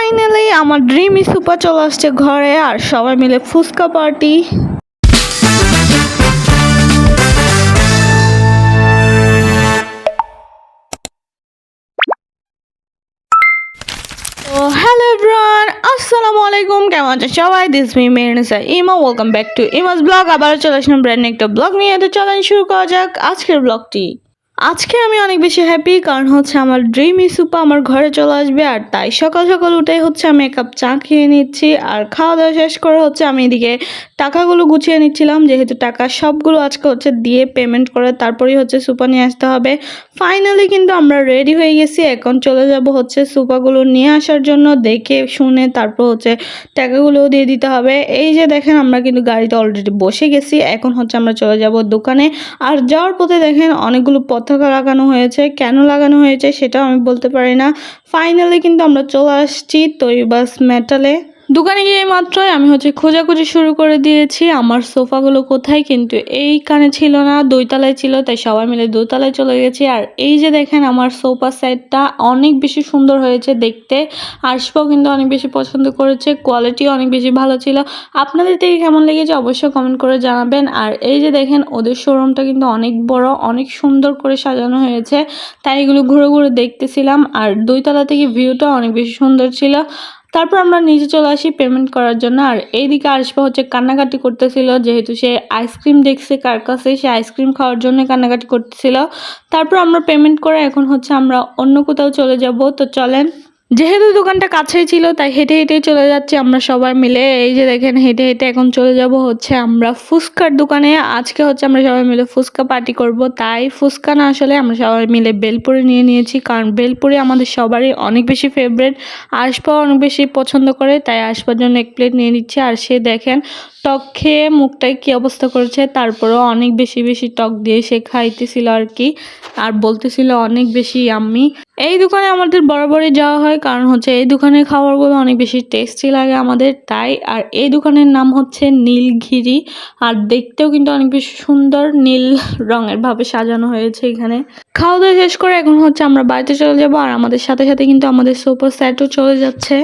Finally আমার dream super চলে আসছে ঘরে আর সবাই মিলে ফুচকা পার্টি। হ্যালো এভরিওয়ান, আসসালামু আলাইকুম। কেমন আছেন সবাই? দিস মি মেহরনিসা ইমা, ওয়েলকাম ব্যাক টু ইমাস ব্লগ। আবার চলে আসলাম ব্র্যান্ড একটা ব্লগ নিয়ে। তো চলেন শুরু করা যাক আজকের ব্লগটি। আজকে আমি অনেক বেশি হ্যাপি, কারণ হচ্ছে আমার ড্রিম সুপা আমার ঘরে চলে আসবে। আর তাই সকাল সকাল উঠে হচ্ছে আমি এক কাপ চা খেয়ে নিচ্ছি, আর খাওয়া দাওয়া শেষ করে হচ্ছে আমি এদিকে টাকাগুলো গুছিয়ে নিচ্ছিলাম, যেহেতু টাকা সবগুলো আজকে হচ্ছে দিয়ে পেমেন্ট করে তারপরেই হচ্ছে সুপা নিয়ে আসতে হবে। ফাইনালি কিন্তু আমরা রেডি হয়ে গেছি, এখন চলে যাব হচ্ছে সুপাগুলো নিয়ে আসার জন্য। দেখে শুনে তারপর হচ্ছে টাকাগুলোও দিয়ে দিতে হবে। এই যে দেখেন আমরা কিন্তু গাড়িতে অলরেডি বসে গেছি, এখন হচ্ছে আমরা চলে যাব দোকানে। আর যাওয়ার পথে দেখেন অনেকগুলো পতাকা লাগানো হয়েছে, কেন লাগানো হয়েছে সেটাও আমি বলতে পারি না। ফাইনালি কিন্তু আমরা চলে আসছি তৈবাস মেটালে। দোকানে গিয়ে মাত্রই আমি হচ্ছে খোঁজাখুঁজি শুরু করে দিয়েছি আমার সোফাগুলো কোথায়, কিন্তু এইখানে ছিল না, দুইতলায় ছিল, তাই সবাই মিলে দুতলায় চলে গেছি। আর এই যে দেখেন আমার সোফা সেটটা অনেক বেশি সুন্দর হয়েছে দেখতে, আশপাও কিন্তু অনেক বেশি পছন্দ করেছে, কোয়ালিটিও অনেক বেশি ভালো ছিল। আপনাদের থেকে কেমন লেগেছে অবশ্যই কমেন্ট করে জানাবেন। আর এই যে দেখেন ওদের শোরুমটা কিন্তু অনেক বড়, অনেক সুন্দর করে সাজানো হয়েছে, তাই এগুলো ঘুরে ঘুরে দেখতেছিলাম। আর দুইতলা থেকে ভিউটা অনেক বেশি সুন্দর ছিল। তারপর আমরা নিচে চলে আসি পেমেন্ট করার জন্য। আর এইদিকে আরিশপা হচ্ছে কান্নাকাটি করতেছিল, যেহেতু সে আইসক্রিম দেখছে কার কাছে, সে আইসক্রিম খাওয়ার জন্য কান্নাকাটি করতেছিল। তারপর আমরা পেমেন্ট করে এখন হচ্ছে আমরা অন্য কোথাও চলে যাব। তো চলেন, যেহেতু দোকানটা কাছেই ছিল তাই হেঁটে হেঁটেই চলে যাচ্ছি আমরা সবাই মিলে। এই যে দেখেন হেঁটে হেঁটে এখন চলে যাব হচ্ছে আমরা ফুচকার দোকানে। আজকে হচ্ছে আমরা সবাই মিলে ফুচকা পার্টি করব, তাই ফুচকা না আসলে আমরা সবাই মিলে বেলপুরি নিয়ে নিয়েছি, কারণ বেলপুরি আমাদের সবারই অনেক বেশি ফেভারিট। আশপাও অনেক বেশি পছন্দ করে, তাই আশপার জন্য এক প্লেট নিয়ে নিচ্ছি। আর সে দেখেন টক খেয়ে মুখটায় কী অবস্থা করেছে, তারপরেও অনেক বেশি বেশি টক দিয়ে সে খাইতেছিল আর কি, আর বলতেছিল অনেক বেশি ইয়াম্মি। এই দোকানে আমাদের বরাবরই যাওয়া হয়, কারণ হচ্ছে এই দোকানের খাবারগুলো অনেক বেশি টেস্টি লাগে আমাদের, তাই। আর এই দোকানের নাম হচ্ছে নীলগিরি, আর দেখতেও কিন্তু অনেক বেশি সুন্দর, নীল রঙের ভাবে সাজানো হয়েছে এখানে। খাওয়া দাওয়া শেষ করে এখন হচ্ছে আমরা বাড়িতে চলে যাবো, আর আমাদের সাথে সাথে কিন্তু আমাদের সোফা সেটও চলে যাচ্ছে।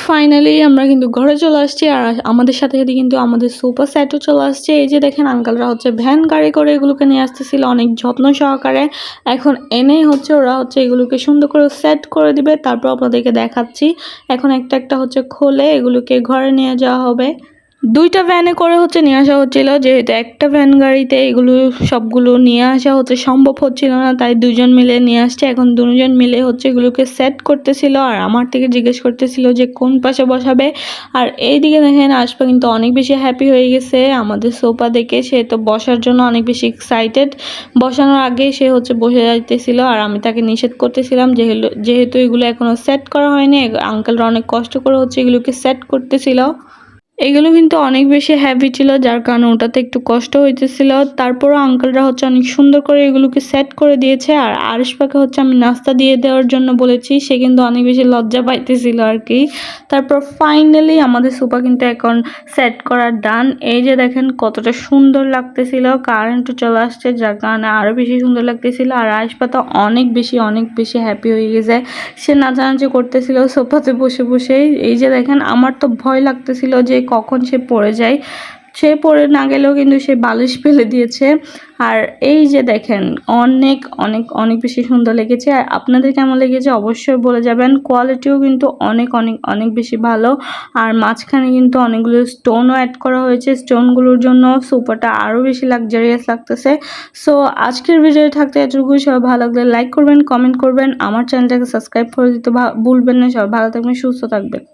ফাইনালি আমরা কিন্তু ঘরে চলে আসছি, আর আমাদের সাথে সাথে কিন্তু আমাদের সোফা সেটও চলে আসছে। এই যে দেখেন আঙ্কালরা হচ্ছে ভ্যান গাড়ি করে এগুলোকে নিয়ে আসতেছিল অনেক যত্ন সহকারে। এখন এনে হচ্ছে ওরা হচ্ছে এগুলোকে সুন্দর করে সেট করে দিবে, তারপর আপনাদেরকে দেখাচ্ছি। এখন একটা একটা হচ্ছে খোলে এগুলোকে ঘরে নিয়ে যাওয়া হবে। দুইটা ভ্যানে করে হচ্ছে নিয়ে আসা হচ্ছিল, যেহেতু একটা ভ্যান গাড়িতে এগুলো সবগুলো নিয়ে আসা হচ্ছে সম্ভব হচ্ছিল না, তাই দুজন মিলে নিয়ে আসছে। এখন দুজন মিলে হচ্ছে এগুলোকে সেট করতেছিল, আর আমার থেকে জিজ্ঞেস করতেছিল যে কোন পাশে বসাবে। আর এইদিকে দেখেন আশপা কিন্তু অনেক বেশি হ্যাপি হয়ে গেছে আমাদের সোফা দেখে, সে তো বসার জন্য অনেক বেশি এক্সাইটেড। বসানোর আগে সে হচ্ছে বসে যাইতেছিল, আর আমি তাকে নিষেধ করতেছিলাম যেহেতু এগুলো এখনো সেট করা হয়নি। আঙ্কেলরা অনেক কষ্ট করে হচ্ছে এগুলোকে সেট করতেছিল। এগুলো কিন্তু অনেক বেশি হ্যাভি ছিল, যার কারণে ওটাতে একটু কষ্ট হইতেছিল। তারপরও আঙ্কেলরা হচ্ছে অনেক সুন্দর করে এগুলোকে সেট করে দিয়েছে। আর আরিশপাকে হচ্ছে আমি নাস্তা দিয়ে দেওয়ার জন্য বলেছি, সে কিন্তু অনেক বেশি লজ্জা পাইতেছিল আর কি। তারপর ফাইনালি আমাদের সোফা কিন্তু এখন সেট করা ডান। এই যে দেখেন কতটা সুন্দর লাগতেছিল, কারেন্টও চলে আসছে যার কারণে আরও বেশি সুন্দর লাগতেছিল। আর আরিশপা তো অনেক বেশি হ্যাপি হয়ে গেছে, সে নাচানাচি করতেছিল সোফাতে বসে বসেই। এই যে দেখেন আমার তো ভয় লাগতেছিল যে কখন সে পড়ে যায়, সে পড়ে না গেলেও কিন্তু সে বালিশ ফেলে দিয়েছে। আর এই যে দেখেন অনেক অনেক অনেক বেশি সুন্দর লেগেছে। আর আপনাদের কেমন লেগেছে অবশ্যই বলে যাবেন। কোয়ালিটিও কিন্তু অনেক অনেক অনেক বেশি ভালো, আর মাঝখানে কিন্তু অনেকগুলো স্টোনও অ্যাড করা হয়েছে, স্টোনগুলোর জন্য সোফাটা আরও বেশি লাক্সারিয়াস লাগতেছে। সো আজকের ভিডিও থাকতে এতটুকুই। সবাই ভালো লাগলে লাইক করবেন, কমেন্ট করবেন, আমার চ্যানেলটাকে সাবস্ক্রাইব করে দিতে ভুলবেন না। সবাই ভালো থাকবেন, সুস্থ থাকবেন।